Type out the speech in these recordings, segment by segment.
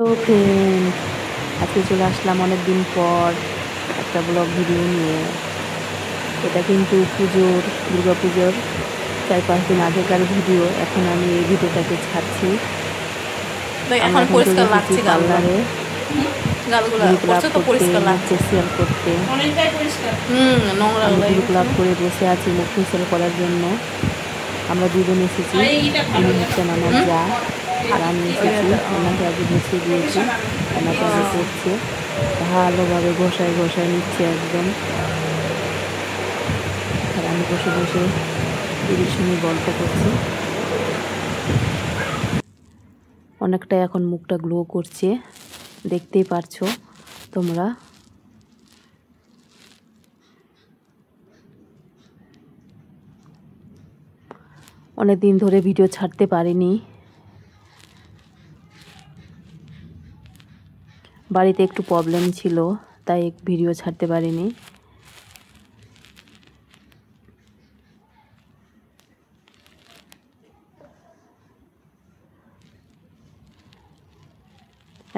তো ফ্রেন্ড, আজকে চলে আসলাম অনেক দিন পর একটা ব্লগ ভিডিও নিয়ে। এটা কিন্তু দুর্গা পুজোর 4-5 দিন আগেকার ভিডিও। এখন আমি এই ভিডিওটাকে ছাড়ছি। আমরা এখন চলে এসেছি পার্লারে গ্রুপ লাভ করতে, মুখ ফেসিয়াল করতে। আমি গ্রুপ লাভ করে বসে আছি মুখ ফেসিয়াল করার জন্য। আমরা দুজন এসেছি, উনি হচ্ছেন আমার যা, আর আমি এসেছি। ওনাকে আগে বসিয়ে দিয়েছি, ওনাকে আগে করছে, ভালোভাবে ঘষায় নিচ্ছে একদম। আর আমি বসে বসে দিদির সঙ্গে গল্প করছি। অনেকটা এখন মুখটা গ্লো করছে, দেখতেই পারছো তোমরা। অনেক দিন ধরে ভিডিও ছাড়তে পারিনি, বাড়িতে একটু প্রবলেম ছিল, তাই ভিডিও ছাড়তে পারিনি।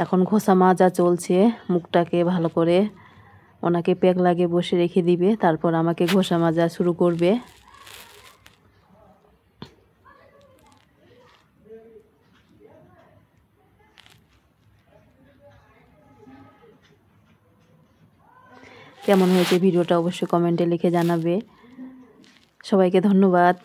এখন ঘষা মাজা চলছে, মুখটাকে ভালো করে ওনাকে প্যাক লাগিয়ে বসে রেখে দিবে, তারপর আমাকে ঘষা মাজা শুরু করবে। কেমন হয়েছে ভিডিওটা অবশ্যই কমেন্টে লিখে জানাবে। সবাইকে ধন্যবাদ।